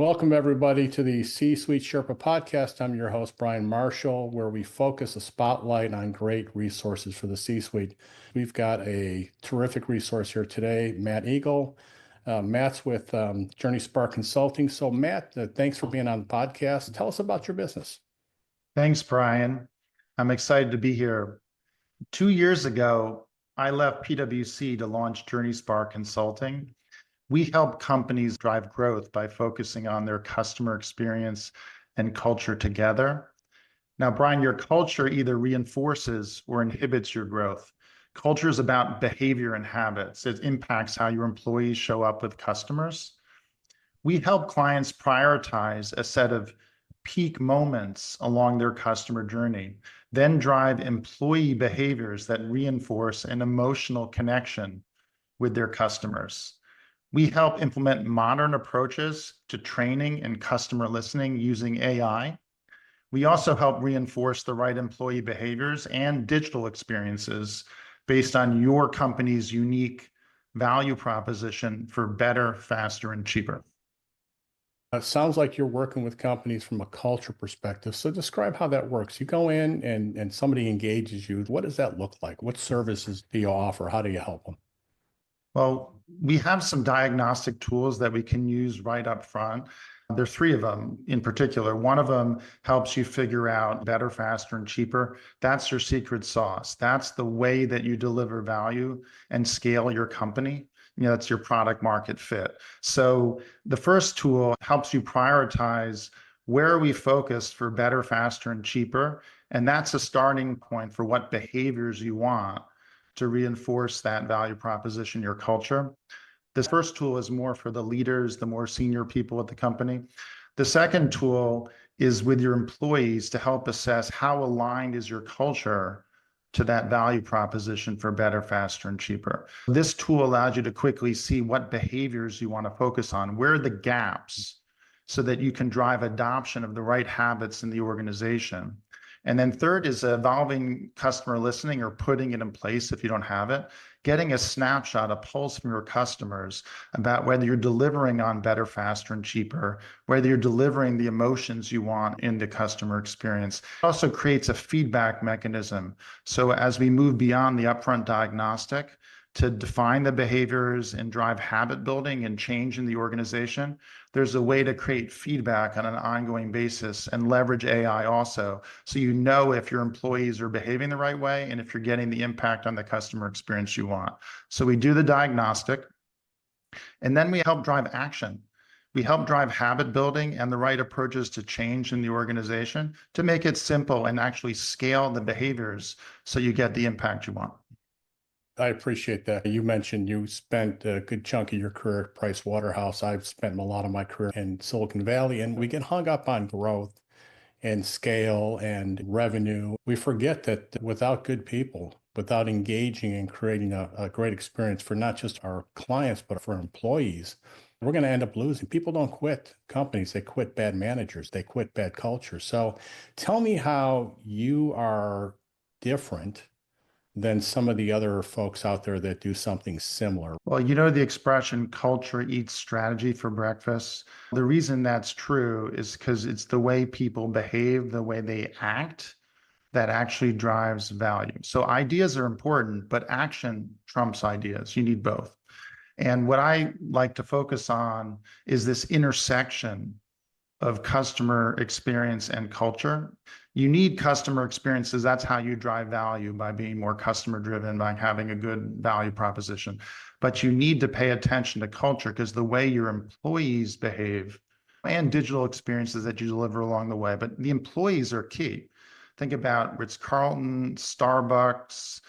Welcome, everybody, to the C Suite Sherpa Podcast. I'm your host, Brian Marshall, where we focus a spotlight on great resources for the C-suite. We've got a terrific resource here today, Matt Egol. Matt's with JourneySpark Consulting. So, Matt, thanks for being on the podcast. Tell us about your business. Thanks, Brian. I'm excited to be here. 2 years ago, I left PwC to launch JourneySpark Consulting. We help companies drive growth by focusing on their customer experience and culture together. Now, Brian, your culture either reinforces or inhibits your growth. Culture is about behavior and habits. It impacts how your employees show up with customers. We help clients prioritize a set of peak moments along their customer journey, then drive employee behaviors that reinforce an emotional connection with their customers. We help implement modern approaches to training and customer listening using AI. We also help reinforce the right employee behaviors and digital experiences based on your company's unique value proposition for better, faster, and cheaper. It sounds like you're working with companies from a culture perspective. So describe how that works. You go in and somebody engages you. What does that look like? What services do you offer? How do you help them? Well, we have some diagnostic tools that we can use right up front. There's 3 of them in particular. One of them helps you figure out better, faster, and cheaper. That's your secret sauce. That's the way that you deliver value and scale your company. That's your product market fit. So the first tool helps you prioritize where are we focused for better, faster, and cheaper. And that's a starting point for what behaviors you want to reinforce that value proposition, your culture. This first tool is more for the leaders, the more senior people at the company. The second tool is with your employees to help assess how aligned is your culture to that value proposition for better, faster, and cheaper. This tool allows you to quickly see what behaviors you want to focus on, where are the gaps, so that you can drive adoption of the right habits in the organization. And then third is evolving customer listening or putting it in place if you don't have it, getting a snapshot, a pulse from your customers about whether you're delivering on better, faster, and cheaper, whether you're delivering the emotions you want in the customer experience. It also creates a feedback mechanism. So as we move beyond the upfront diagnostic to define the behaviors and drive habit building and change in the organization, there's a way to create feedback on an ongoing basis and leverage AI also, so you know if your employees are behaving the right way and if you're getting the impact on the customer experience you want. So we do the diagnostic, and then we help drive action. We help drive habit building and the right approaches to change in the organization to make it simple and actually scale the behaviors so you get the impact you want. I appreciate that. You mentioned you spent a good chunk of your career at Price Waterhouse. I've spent a lot of my career in Silicon Valley, and we get hung up on growth and scale and revenue. We forget that without good people, without engaging and creating a great experience for not just our clients, but for employees, we're going to end up losing. People don't quit companies. They quit bad managers. They quit bad culture. So tell me how you are different than some of the other folks out there that do something similar. Well, you know the expression culture eats strategy for breakfast. The reason that's true is because it's the way people behave, the way they act, that actually drives value. So ideas are important, but action trumps ideas. You need both. And what I like to focus on is this intersection of customer experience and culture. You need customer experiences. That's how you drive value, by being more customer driven, by having a good value proposition. But you need to pay attention to culture, because the way your employees behave and digital experiences that you deliver along the way, but the employees are key. Think about Ritz-Carlton, Starbucks,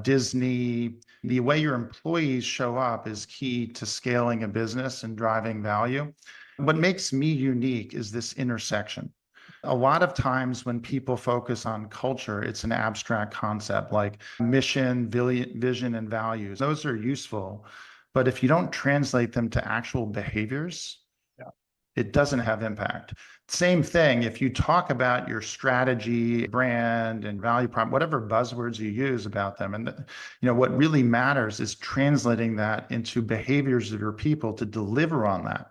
Disney. The way your employees show up is key to scaling a business and driving value. What makes me unique is this intersection. A lot of times when people focus on culture, it's an abstract concept like mission, vision, and values. Those are useful, but if you don't translate them to actual behaviors, it doesn't have impact. Same thing, if you talk about your strategy, brand, and value prop, whatever buzzwords you use about them, and what really matters is translating that into behaviors of your people to deliver on that.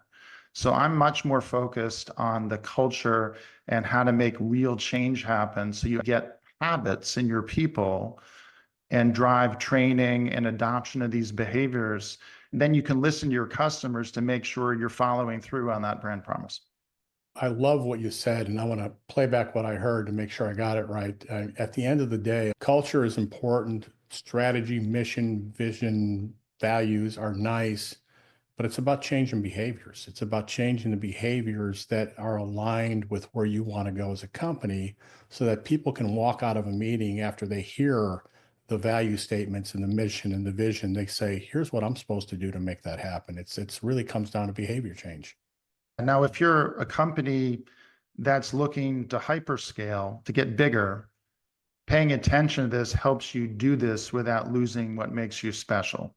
So I'm much more focused on the culture and how to make real change happen. So you get habits in your people and drive training and adoption of these behaviors. Then you can listen to your customers to make sure you're following through on that brand promise. I love what you said, and I want to play back what I heard to make sure I got it right. At the end of the day, culture is important. Strategy, mission, vision, values are nice, but it's about changing behaviors. It's about changing the behaviors that are aligned with where you want to go as a company so that people can walk out of a meeting after they hear the value statements and the mission and the vision. They say, here's what I'm supposed to do to make that happen. It's really comes down to behavior change. Now, if you're a company that's looking to hyperscale, to get bigger, paying attention to this helps you do this without losing what makes you special.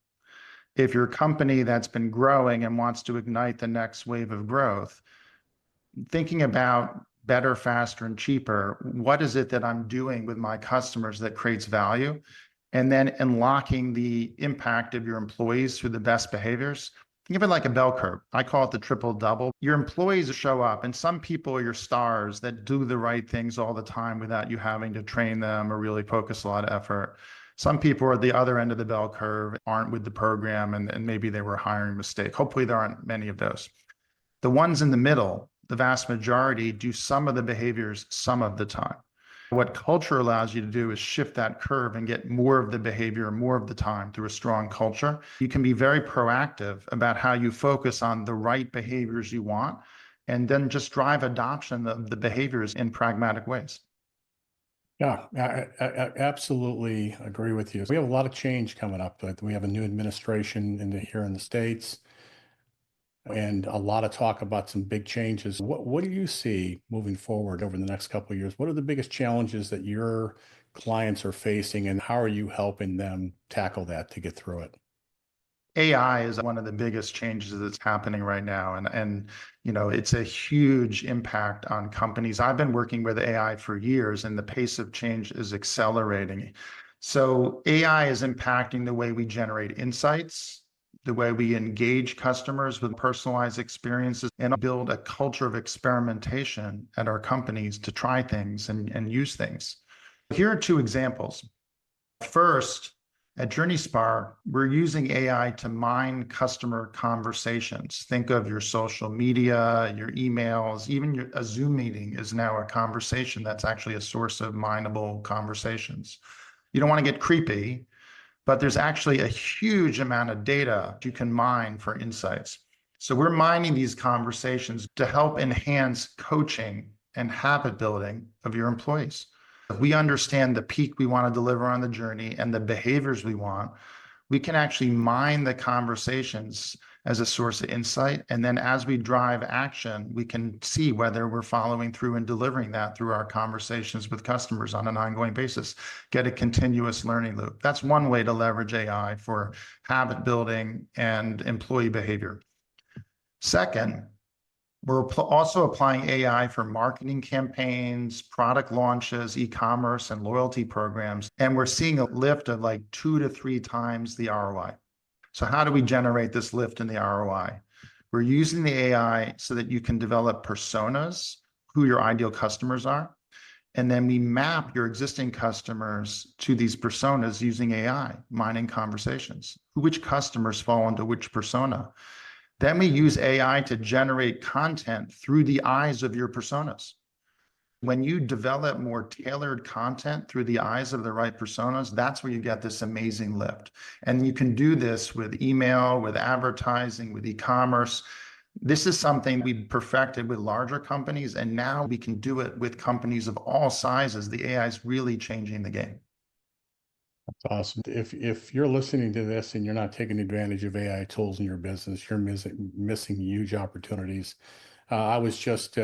If you're a company that's been growing and wants to ignite the next wave of growth, thinking about better, faster, and cheaper, what is it that I'm doing with my customers that creates value? And then unlocking the impact of your employees through the best behaviors. Think of it like a bell curve. I call it the triple double. Your employees show up, and some people are your stars that do the right things all the time without you having to train them or really focus a lot of effort. Some people are at the other end of the bell curve, aren't with the program, and maybe they were a hiring mistake. Hopefully there aren't many of those. The ones in the middle, the vast majority, do some of the behaviors some of the time. What culture allows you to do is shift that curve and get more of the behavior more of the time through a strong culture. You can be very proactive about how you focus on the right behaviors you want, and then just drive adoption of the behaviors in pragmatic ways. Yeah, I absolutely agree with you. We have a lot of change coming up. We have a new administration here in the States, and a lot of talk about some big changes. What do you see moving forward over the next couple of years? What are the biggest challenges that your clients are facing, and how are you helping them tackle that to get through it? AI is one of the biggest changes that's happening right now. And it's a huge impact on companies. I've been working with AI for years, and the pace of change is accelerating. So AI is impacting the way we generate insights, the way we engage customers with personalized experiences, and build a culture of experimentation at our companies to try things and use things. Here are two examples. First, at JourneySpark, we're using AI to mine customer conversations. Think of your social media, your emails, even a Zoom meeting is now a conversation that's actually a source of mineable conversations. You don't want to get creepy, but there's actually a huge amount of data you can mine for insights. So we're mining these conversations to help enhance coaching and habit building of your employees. If we understand the peak we want to deliver on the journey and the behaviors we want, we can actually mine the conversations as a source of insight. And then as we drive action, we can see whether we're following through and delivering that through our conversations with customers on an ongoing basis, get a continuous learning loop. That's one way to leverage AI for habit building and employee behavior. Second, we're also applying AI for marketing campaigns, product launches, e-commerce, and loyalty programs. And we're seeing a lift of like 2 to 3 times the ROI. So how do we generate this lift in the ROI? We're using the AI so that you can develop personas, who your ideal customers are. And then we map your existing customers to these personas using AI, mining conversations. Which customers fall into which persona? Then we use AI to generate content through the eyes of your personas. When you develop more tailored content through the eyes of the right personas, that's where you get this amazing lift. And you can do this with email, with advertising, with e-commerce. This is something we perfected with larger companies, and now we can do it with companies of all sizes. The AI is really changing the game. That's awesome. If you're listening to this and you're not taking advantage of AI tools in your business, you're missing huge opportunities. I was just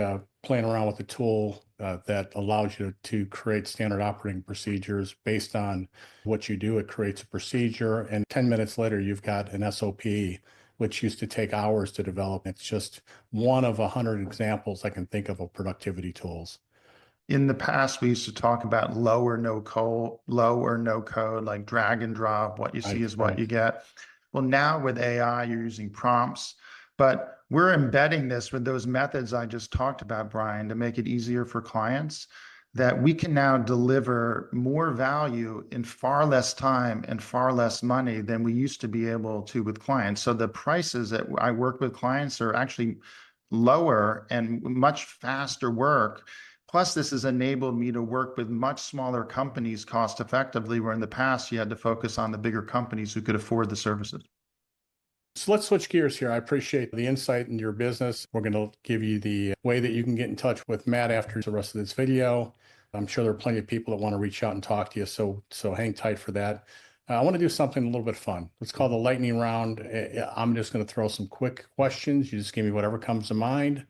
playing around with a tool that allows you to create standard operating procedures based on what you do. It creates a procedure, and 10 minutes later, you've got an SOP, which used to take hours to develop. It's just one of 100 examples I can think of productivity tools. In the past, we used to talk about low or no code, like drag and drop. What you see is what you get. Well, now with AI, you're using prompts. But we're embedding this with those methods I just talked about, Brian, to make it easier for clients, that we can now deliver more value in far less time and far less money than we used to be able to with clients. So the prices that I work with clients are actually lower and much faster work. Plus, this has enabled me to work with much smaller companies cost effectively, where in the past you had to focus on the bigger companies who could afford the services. So let's switch gears here. I appreciate the insight in your business. We're going to give you the way that you can get in touch with Matt after the rest of this video. I'm sure there are plenty of people that want to reach out and talk to you, so hang tight for that. I want to do something a little bit fun. It's called the lightning round. I'm just going to throw some quick questions. You just give me whatever comes to mind,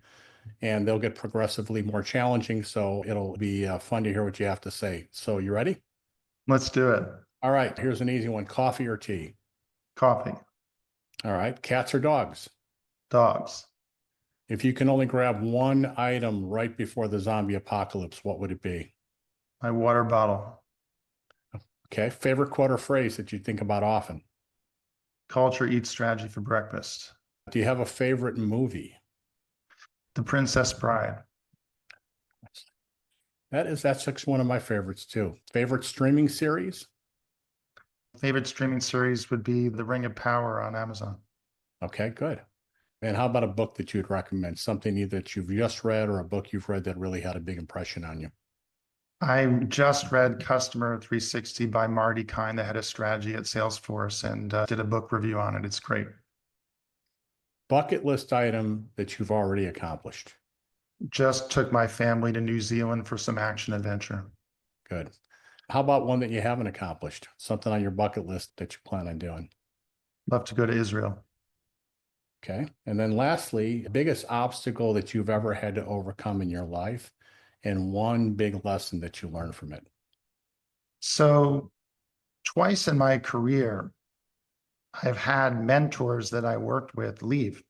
and they'll get progressively more challenging. So it'll be fun to hear what you have to say. So you ready? Let's do it. All right. Here's an easy one. Coffee or tea? Coffee. All right. Cats or dogs? Dogs. If you can only grab one item right before the zombie apocalypse, what would it be? My water bottle. Okay. Favorite quote or phrase that you think about often? Culture eats strategy for breakfast. Do you have a favorite movie? The Princess Bride. That's actually one of my favorites too. Favorite streaming series? Favorite streaming series would be The Ring of Power on Amazon. Okay, good. And how about a book that you'd recommend? Something either that you've just read or a book you've read that really had a big impression on you? I just read Customer-Centric by 𝗪𝗛𝗥𝗞, the head of strategy at Salesforce, and did a book review on it. It's great. Bucket list item that you've already accomplished? Just took my family to New Zealand for some action adventure. Good. How about one that you haven't accomplished? Something on your bucket list that you plan on doing? Love to go to Israel. Okay. And then lastly, biggest obstacle that you've ever had to overcome in your life and one big lesson that you learned from it? So twice in my career, I've had mentors that I worked with leave.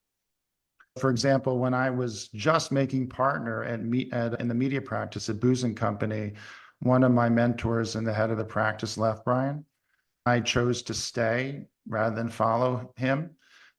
For example, when I was just making partner in the media practice at 𝗪𝗥𝗞 Company, one of my mentors and the head of the practice left, Brian. I chose to stay rather than follow him.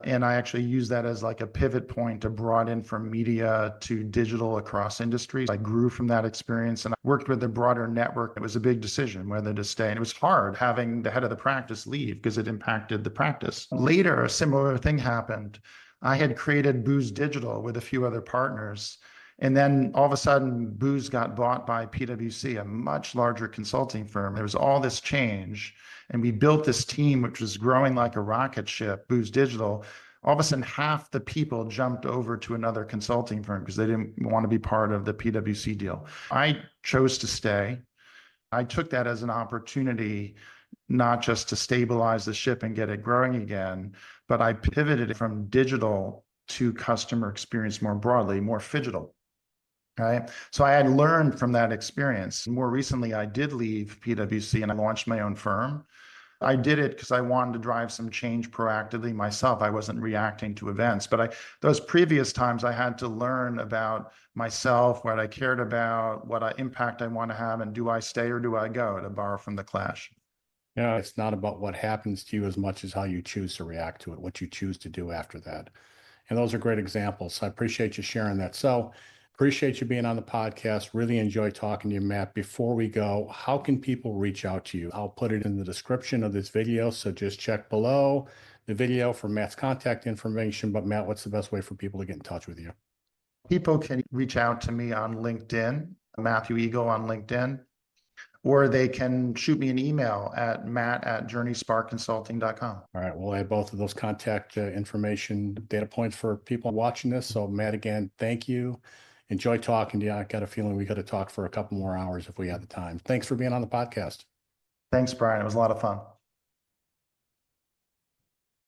And I actually used that as like a pivot point to broaden from media to digital across industries. I grew from that experience and I worked with a broader network. It was a big decision whether to stay. And it was hard having the head of the practice leave because it impacted the practice. Later, a similar thing happened. I had created Booz Digital with a few other partners. And then all of a sudden, Booz got bought by PwC, a much larger consulting firm. There was all this change. And we built this team, which was growing like a rocket ship, Booz Digital. All of a sudden, half the people jumped over to another consulting firm because they didn't want to be part of the PwC deal. I chose to stay. I took that as an opportunity, not just to stabilize the ship and get it growing again, but I pivoted from digital to customer experience more broadly, more phygital. Right. So I had learned from that experience. More recently, I did leave PwC and I launched my own firm. I did it because I wanted to drive some change proactively myself. I wasn't reacting to events, but those previous times I had to learn about myself, what I cared about, what impact I want to have, and do I stay or do I go, to borrow from The Clash. Yeah, it's not about what happens to you as much as how you choose to react to it, what you choose to do after that. And those are great examples. So I appreciate you sharing that. So appreciate you being on the podcast. Really enjoy talking to you, Matt. Before we go, how can people reach out to you? I'll put it in the description of this video. So just check below the video for Matt's contact information. But Matt, what's the best way for people to get in touch with you? People can reach out to me on LinkedIn, Matthew Egol on LinkedIn, or they can shoot me an email at matt@JourneySparkConsulting.com. All right, we'll add both of those contact information data points for people watching this. So Matt, again, thank you. Enjoy talking to you. I got a feeling we got to talk for a couple more hours if we had the time. Thanks for being on the podcast. Thanks, Brian. It was a lot of fun.